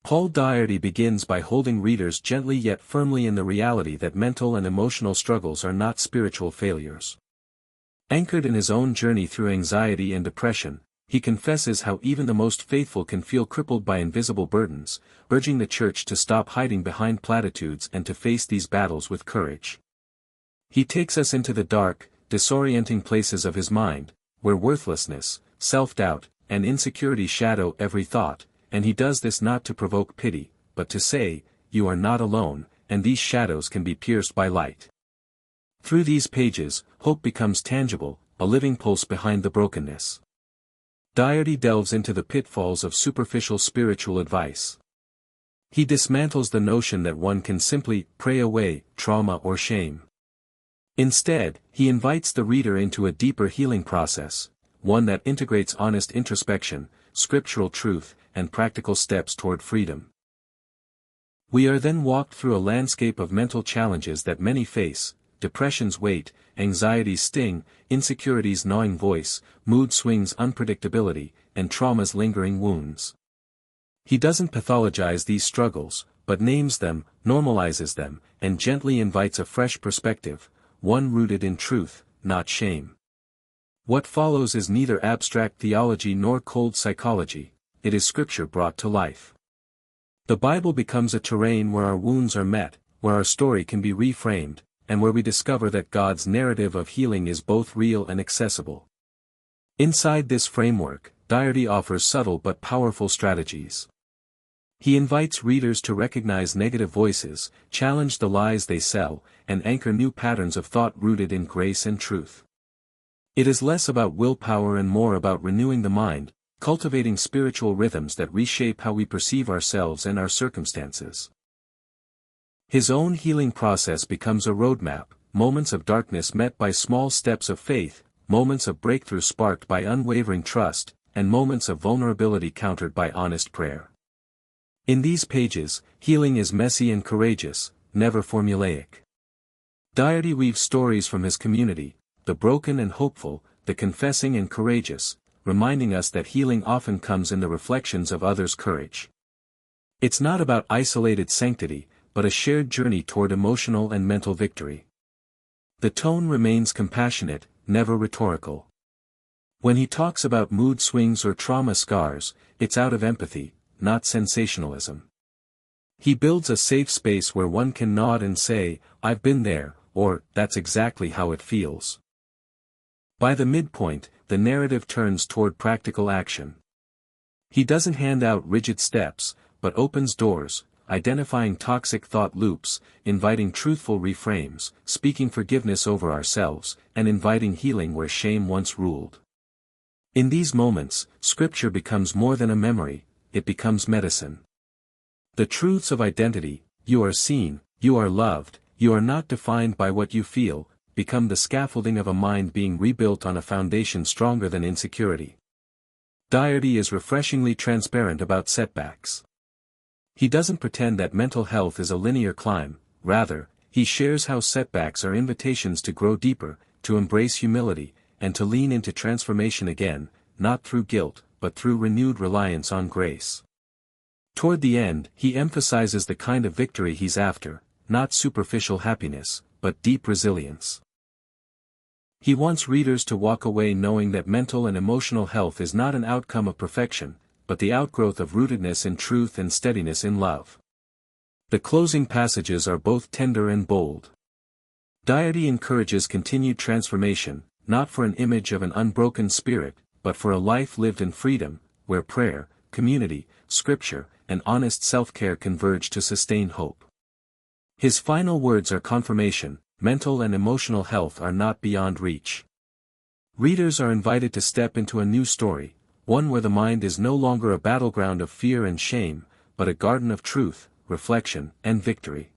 Paul Daugherty begins by holding readers gently yet firmly in the reality that mental and emotional struggles are not spiritual failures. Anchored in his own journey through anxiety and depression, he confesses how even the most faithful can feel crippled by invisible burdens, urging the church to stop hiding behind platitudes and to face these battles with courage. He takes us into the dark, disorienting places of his mind, where worthlessness, self-doubt, and insecurity shadow every thought, and he does this not to provoke pity, but to say, "You are not alone, and these shadows can be pierced by light." Through these pages, hope becomes tangible, a living pulse behind the brokenness. Daugherty delves into the pitfalls of superficial spiritual advice. He dismantles the notion that one can simply pray away trauma or shame. Instead, he invites the reader into a deeper healing process, one that integrates honest introspection, scriptural truth, and practical steps toward freedom. We are then walked through a landscape of mental challenges that many face: depression's weight, anxiety's sting, insecurity's gnawing voice, mood swings' unpredictability, and trauma's lingering wounds. He doesn't pathologize these struggles, but names them, normalizes them, and gently invites a fresh perspective, one rooted in truth, not shame. What follows is neither abstract theology nor cold psychology, it is scripture brought to life. The Bible becomes a terrain where our wounds are met, where our story can be reframed, and where we discover that God's narrative of healing is both real and accessible. Inside this framework, Daugherty offers subtle but powerful strategies. He invites readers to recognize negative voices, challenge the lies they sell, and anchor new patterns of thought rooted in grace and truth. It is less about willpower and more about renewing the mind, cultivating spiritual rhythms that reshape how we perceive ourselves and our circumstances. His own healing process becomes a roadmap, moments of darkness met by small steps of faith, moments of breakthrough sparked by unwavering trust, and moments of vulnerability countered by honest prayer. In these pages, healing is messy and courageous, never formulaic. Daugherty weaves stories from his community, the broken and hopeful, the confessing and courageous, reminding us that healing often comes in the reflections of others' courage. It's not about isolated sanctity, but a shared journey toward emotional and mental victory. The tone remains compassionate, never rhetorical. When he talks about mood swings or trauma scars, it's out of empathy, not sensationalism. He builds a safe space where one can nod and say, "I've been there," or, "That's exactly how it feels." By the midpoint, the narrative turns toward practical action. He doesn't hand out rigid steps, but opens doors, identifying toxic thought loops, inviting truthful reframes, speaking forgiveness over ourselves, and inviting healing where shame once ruled. In these moments, scripture becomes more than a memory, it becomes medicine. The truths of identity, you are seen, you are loved, you are not defined by what you feel, become the scaffolding of a mind being rebuilt on a foundation stronger than insecurity. Daugherty is refreshingly transparent about setbacks. He doesn't pretend that mental health is a linear climb, rather, he shares how setbacks are invitations to grow deeper, to embrace humility, and to lean into transformation again, not through guilt, but through renewed reliance on grace. Toward the end, he emphasizes the kind of victory he's after, not superficial happiness, but deep resilience. He wants readers to walk away knowing that mental and emotional health is not an outcome of perfection, but the outgrowth of rootedness in truth and steadiness in love. The closing passages are both tender and bold. Daugherty encourages continued transformation, not for an image of an unbroken spirit, but for a life lived in freedom, where prayer, community, scripture, and honest self-care converge to sustain hope. His final words are confirmation: mental and emotional health are not beyond reach. Readers are invited to step into a new story, one where the mind is no longer a battleground of fear and shame, but a garden of truth, reflection, and victory.